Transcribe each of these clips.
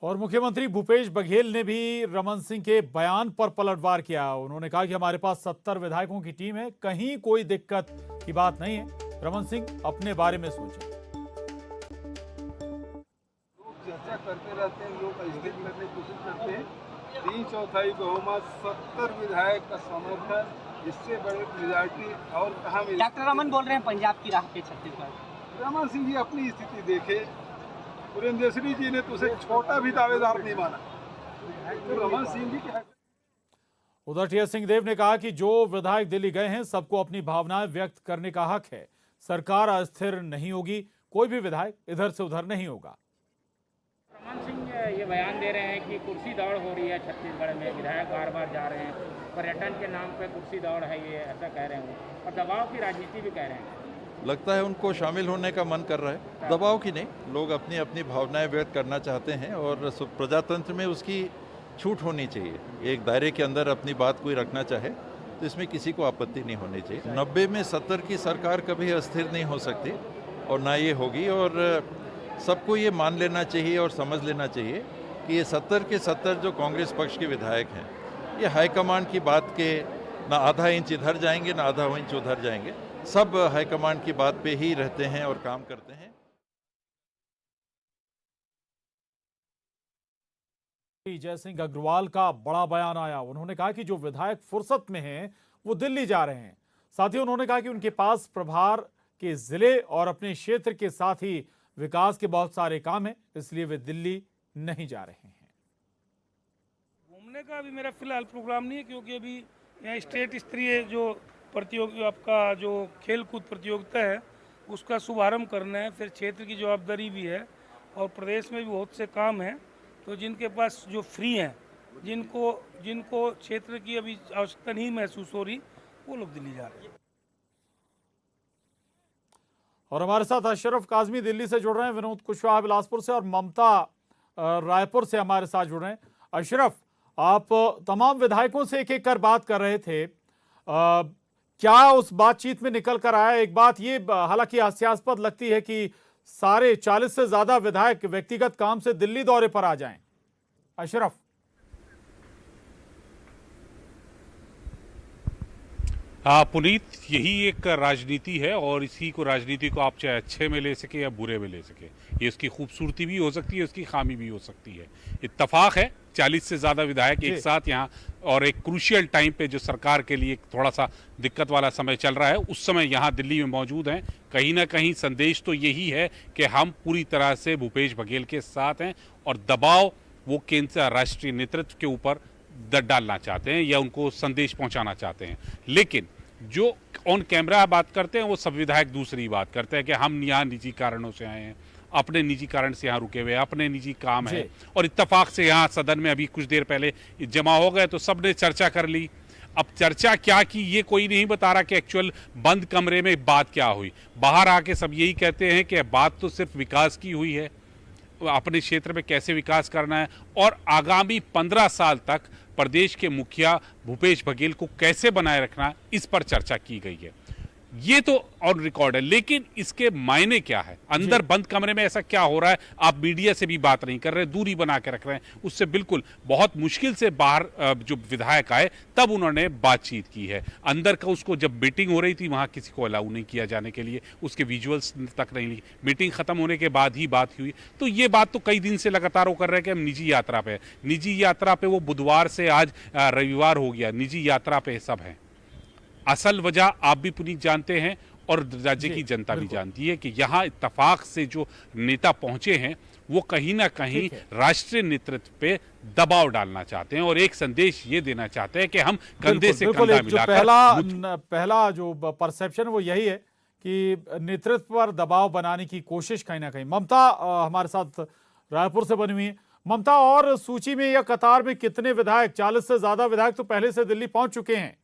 और मुख्यमंत्री भूपेश बघेल ने भी रमन सिंह के बयान पर पलटवार किया। उन्होंने कहा कि हमारे पास 70 विधायकों की टीम है, कहीं कोई दिक्कत की बात नहीं है। रमन सिंह अपने बारे में सोचें। लोग चर्चा करते रहते हैं, लोग स्थिर करने की कोशिश करते हैं। 3/4 बहुमत, 70 विधायक का समर्थन, इससे बड़े मेजॉरिटी और कहाँ मिली। डॉक्टर रमन बोल रहे हैं पंजाब की राह पे छत्तीसगढ़। रमन सिंह जी अपनी स्थिति देखे। पुरंदेश्वरी जी ने तो उसे छोटा भी दावेदार नहीं माना, तो रमन सिंह जी के। उधर टी एस सिंहदेव ने कहा कि जो विधायक दिल्ली गए हैं सबको अपनी भावनाएं व्यक्त करने का हक है। सरकार अस्थिर नहीं होगी, कोई भी विधायक इधर से उधर नहीं होगा। रमन सिंह ये बयान दे रहे हैं कि कुर्सी दौड़ हो रही है छत्तीसगढ़ में, विधायक बार बार जा रहे हैं, पर्यटन के नाम पे कुर्सी दौड़ है, ये ऐसा कह रहे हैं और दबाव की राजनीति भी कह रहे हैं। लगता है उनको शामिल होने का मन कर रहा है। दबाव की नहीं, लोग अपनी अपनी भावनाएं व्यक्त करना चाहते हैं और प्रजातंत्र में उसकी छूट होनी चाहिए। एक दायरे के अंदर अपनी बात कोई रखना चाहे तो इसमें किसी को आपत्ति नहीं होनी चाहिए। 90 में 70 की सरकार कभी अस्थिर नहीं हो सकती और ना ये होगी। और सबको ये मान लेना चाहिए और समझ लेना चाहिए कि ये 70 के 70 जो कांग्रेस पक्ष के विधायक हैं, ये हाईकमान की बात के ना आधा इंच इधर जाएंगे ना आधा इंच उधर जाएंगे। सब हाईकमान की बात पे ही रहते हैं और काम करते हैं। जयसिंह अग्रवाल का बड़ा बयान आया। उन्होंने कहा कि जो विधायक फुर्सत में हैं वो दिल्ली जा रहे हैं। साथ ही उन्होंने कहा कि उनके पास प्रभार के जिले और अपने क्षेत्र के साथ ही विकास के बहुत सारे काम हैं, इसलिए वे दिल्ली नहीं जा रहे हैं। घूमने का अभी मेरा फिलहाल प्रोग्राम नहीं है, क्योंकि अभी यहाँ स्टेट स्तरीय जो प्रतियोगी आपका जो खेल कूद प्रतियोगिता है उसका शुभारंभ करना है। फिर क्षेत्र की जवाबदारी भी है और प्रदेश में भी बहुत से काम हैं। तो जिनके पास जो फ्री हैं, जिनको क्षेत्र की अभी आवश्यकता नहीं महसूस हो रही, वो लोग दिल्ली जा रहे हैं। और हमारे साथ अशरफ काजमी दिल्ली से जुड़ रहे हैं, विनोद कुशवाहा बिलासपुर से और ममता रायपुर से हमारे साथ जुड़ रहे हैं। अशरफ, आप तमाम विधायकों से एक एक कर बात कर रहे थे, क्या उस बातचीत में निकल कर आया? एक बात ये हालांकि हास्यास्पद लगती है कि सारे 40 से ज्यादा विधायक व्यक्तिगत काम से दिल्ली दौरे पर आ जाएं। अशरफ, पुनीत, यही एक राजनीति है और इसी को राजनीति को आप चाहे अच्छे में ले सके या बुरे में ले सके। ये उसकी खूबसूरती भी हो सकती है, उसकी खामी भी हो सकती है। इत्तेफाक है 40 से ज़्यादा विधायक एक साथ यहाँ, और एक क्रूशियल टाइम पे जो सरकार के लिए थोड़ा सा दिक्कत वाला समय चल रहा है, उस समय यहाँ दिल्ली में मौजूद हैं। कहीं ना कहीं संदेश तो यही है कि हम पूरी तरह से भूपेश बघेल के साथ हैं और दबाव वो केंद्र राष्ट्रीय नेतृत्व के ऊपर डालना चाहते हैं या उनको संदेश पहुंचाना चाहते हैं। लेकिन जो ऑन कैमरा बात करते हैं वो सब विधायक दूसरी बात करते हैं कि हम यहाँ निजी कारणों से आए हैं, अपने निजी कारण से यहाँ रुके हुए, अपने निजी काम है। और इत्तेफाक से यहाँ सदन में अभी कुछ देर पहले जमा हो गए तो सबने चर्चा कर ली। अब चर्चा क्या की ये कोई नहीं बता रहा कि एक्चुअल बंद कमरे में बात क्या हुई। बाहर आके सब यही कहते हैं कि बात तो सिर्फ विकास की हुई है, अपने क्षेत्र में कैसे विकास करना है और आगामी 15 साल तक प्रदेश के मुखिया भूपेश बघेल को कैसे बनाए रखना है, इस पर चर्चा की गई है। ये तो ऑन रिकॉर्ड है, लेकिन इसके मायने क्या है? अंदर बंद कमरे में ऐसा क्या हो रहा है? आप मीडिया से भी बात नहीं कर रहे, दूरी बना के रख रहे हैं। उससे बिल्कुल बहुत मुश्किल से बाहर जो विधायक आए तब उन्होंने बातचीत की है। अंदर का उसको जब मीटिंग हो रही थी वहां किसी को अलाउ नहीं किया जाने के लिए, उसके विजुअल्स तक नहीं ली। मीटिंग खत्म होने के बाद ही बात हुई। तो ये बात तो कई दिन से लगातार वो कर रहे हैं कि हम निजी यात्रा पे, निजी यात्रा पे। वो बुधवार से आज रविवार हो गया, निजी यात्रा पे सब है। असल वजह आप भी पुनीत जानते हैं और राज्य की जनता भी जानती है कि यहाँ इत्तेफाक से जो नेता पहुंचे हैं वो कहीं ना कहीं राष्ट्रीय नेतृत्व पे दबाव डालना चाहते हैं और एक संदेश ये देना चाहते हैं कि हम कंधे से कंधा मिलाकर। पहला जो परसेप्शन वो यही है कि नेतृत्व पर दबाव बनाने की कोशिश कहीं ना कहीं। ममता हमारे साथ रायपुर से बनी हुई है। ममता, और सूची में या कतार में कितने विधायक, 40 से ज्यादा विधायक तो पहले से दिल्ली पहुंच चुके हैं?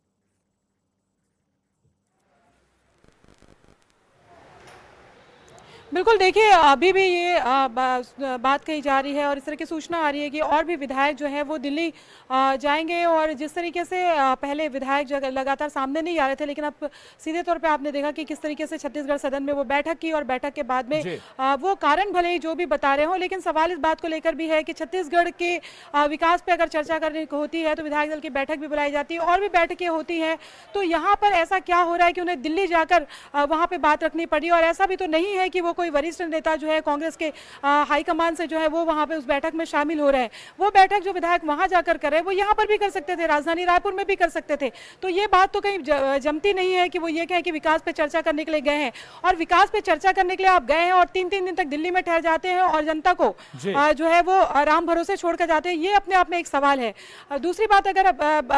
बिल्कुल, देखिए अभी भी ये बात कही जा रही है और इस तरह की सूचना आ रही है कि और भी विधायक जो है वो दिल्ली जाएंगे। और जिस तरीके से पहले विधायक जो लगातार सामने नहीं आ रहे थे, लेकिन अब सीधे तौर पे आपने देखा कि किस तरीके से छत्तीसगढ़ सदन में वो बैठक की और बैठक के बाद में वो कारण भले ही जो भी बता रहे हो, लेकिन सवाल इस बात को लेकर भी है कि छत्तीसगढ़ के विकास पे अगर चर्चा करनी होती है तो विधायक दल की बैठक भी बुलाई जाती है और भी बैठकें होती हैं। तो यहाँ पर ऐसा क्या हो रहा है कि उन्हें दिल्ली जाकर वहाँ पे बात रखनी पड़ी? और ऐसा भी तो नहीं है कि वो कोई वरिष्ठ नेता जो है कांग्रेस के हाईकमान से जो है वो वहाँ पे उस बैठक में शामिल हो रहे हैं। वो बैठक जो विधायक वहाँ जाकर करे वो यहाँ पर भी कर सकते थे, राजधानी रायपुर में भी कर सकते थे। तो ये बात तो कहीं जमती नहीं है कि वो ये कहें कि विकास पे चर्चा करने के लिए गए हैं। और विकास पे चर्चा करने के लिए आप गए हैं और 3-3 दिन तक दिल्ली में ठहर जाते हैं और जनता को जो है वो राम भरोसे छोड़कर जाते हैं, ये अपने आप में एक सवाल है। दूसरी बात अगर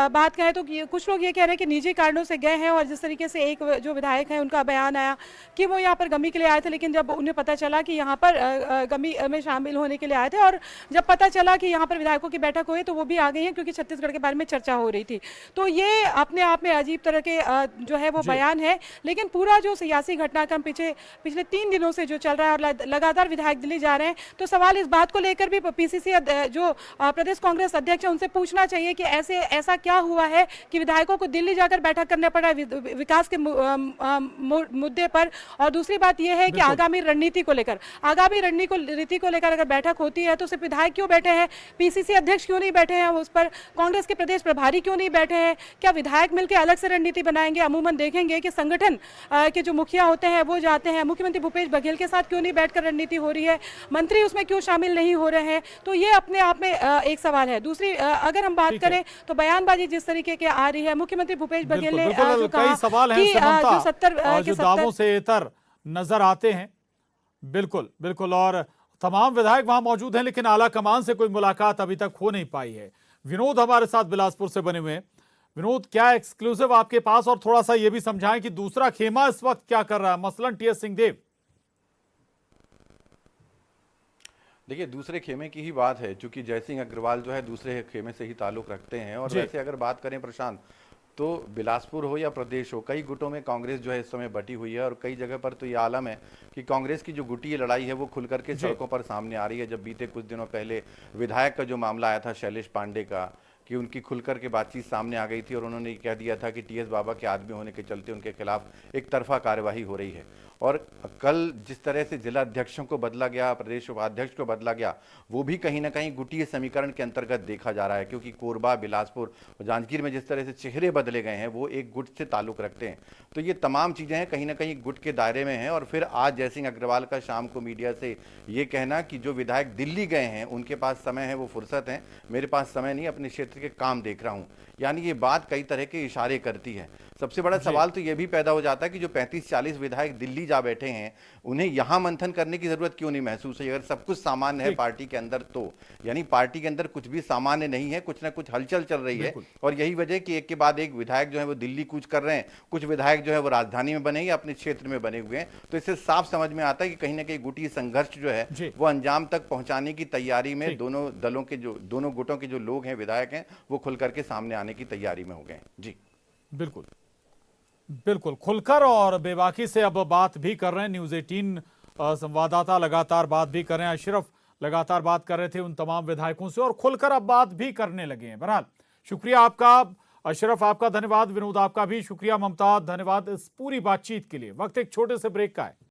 बात कहें तो कुछ लोग ये कह रहे हैं कि निजी कारणों से गए हैं। और जिस तरीके से एक जो विधायक है उनका बयान आया कि वो यहाँ पर गमी के लिए आए थे, लेकिन जब उन्हें पता चला कि यहाँ पर गमी में शामिल होने के लिए आए थे और जब पता चला कि यहाँ पर विधायकों की बैठक हुई तो वो भी आ गई हैं क्योंकि छत्तीसगढ़ के बारे में चर्चा हो रही थी। तो ये अपने आप में अजीब तरह के जो है वो बयान है। लेकिन पूरा जो सियासी घटनाक्रम पिछले 3 दिनों से जो चल रहा है और लगातार विधायक दिल्ली जा रहे हैं, तो सवाल इस बात को लेकर भी पीसीसी जो प्रदेश कांग्रेस अध्यक्ष है उनसे पूछना चाहिए कि ऐसा क्या हुआ है कि विधायकों को दिल्ली जाकर बैठक करना पड़ा विकास के मुद्दे पर। और दूसरी बात यह है कि आगामी रणनीति को लेकर अगर बैठक होती है तो सिर्फ विधायक क्यों बैठे हैं, पीसीसी अध्यक्ष क्यों नहीं बैठे हैं, उस पर कांग्रेस के प्रदेश प्रभारी क्यों नहीं बैठे हैं? क्या विधायक मिलकर अलग से रणनीति बनाएंगे? अमूमन देखेंगे कि संगठन के जो मुखिया होते हैं वो जाते हैं, मुख्यमंत्री भूपेश बघेल के साथ क्यों नहीं बैठकर रणनीति हो रही है, मंत्री उसमें क्यों शामिल नहीं हो रहे हैं? तो ये अपने आप में एक सवाल है। दूसरी अगर हम बात करें तो बयानबाजी जिस तरीके की आ रही है, मुख्यमंत्री भूपेश बघेल ने जो कहा कि जो 70 दावों से इतर नजर आते हैं। बिल्कुल बिल्कुल, और तमाम विधायक वहां मौजूद हैं, लेकिन आला कमान से कोई मुलाकात अभी तक हो नहीं पाई है। विनोद हमारे साथ बिलासपुर से बने हुए हैं। विनोद, क्या एक्सक्लूसिव आपके पास, और थोड़ा सा ये भी समझाएं कि दूसरा खेमा इस वक्त क्या कर रहा है, मसलन टीएस सिंहदेव? देखिए, दूसरे खेमे की ही बात है, चूंकि जयसिंह अग्रवाल जो है दूसरे खेमे से ही ताल्लुक रखते हैं। और वैसे अगर बात करें प्रशांत, तो बिलासपुर हो या प्रदेश हो, कई गुटों में कांग्रेस जो है इस समय बटी हुई है। और कई जगह पर तो ये आलम है कि कांग्रेस की जो गुटी लड़ाई है वो खुल करके सड़कों पर सामने आ रही है। जब बीते कुछ दिनों पहले विधायक का जो मामला आया था शैलेश पांडे का, कि उनकी खुलकर के बातचीत सामने आ गई थी और उन्होंने कह दिया था कि टीएस बाबा के आदमी होने के चलते उनके खिलाफ एक तरफा कार्यवाही हो रही है। और कल जिस तरह से जिला अध्यक्षों को बदला गया, प्रदेश उपाध्यक्ष को बदला गया, वो भी कहीं ना कहीं गुटीय समीकरण के अंतर्गत देखा जा रहा है। क्योंकि कोरबा, बिलासपुर और जांजगीर में जिस तरह से चेहरे बदले गए हैं वो एक गुट से ताल्लुक रखते हैं। तो ये तमाम चीज़ें हैं कहीं ना कहीं गुट के दायरे में हैं। और फिर आज जयसिंह अग्रवाल का शाम को मीडिया से ये कहना कि जो विधायक दिल्ली गए हैं उनके पास समय है, वो फुर्सत है, मेरे पास समय नहीं, अपने क्षेत्र के काम देख रहा हूँ। यानी ये बात कई तरह के इशारे करती है। सबसे बड़ा सवाल तो ये भी पैदा हो जाता है कि जो 35-40 विधायक दिल्ली जा बैठे हैं उन्हें यहाँ मंथन करने की जरूरत क्यों नहीं महसूस है? अगर सब कुछ सामान्य है पार्टी के अंदर, तो यानी पार्टी के अंदर कुछ भी सामान्य नहीं है, कुछ ना कुछ हलचल चल रही है। और यही वजह कि एक के बाद एक विधायक जो है वो दिल्ली कूच कर रहे हैं, कुछ विधायक जो है वो राजधानी में बने या अपने क्षेत्र में बने हुए हैं। तो इससे साफ समझ में आता है कि कहीं ना कहीं गुटी संघर्ष जो है वो अंजाम तक पहुंचाने की तैयारी में दोनों दलों के दोनों गुटों के जो लोग हैं, विधायक हैं, वो खुल करके सामने आने की तैयारी में हो गए। जी बिल्कुल बिल्कुल, खुलकर और बेबाकी से अब बात भी कर रहे हैं। न्यूज़ 18 संवाददाता लगातार बात भी कर रहे हैं। अशरफ लगातार बात कर रहे थे उन तमाम विधायकों से और खुलकर अब बात भी करने लगे हैं। बहरहाल शुक्रिया आपका अशरफ, आपका धन्यवाद। विनोद, आपका भी शुक्रिया। ममता, धन्यवाद इस पूरी बातचीत के लिए। वक्त एक छोटे से ब्रेक का है।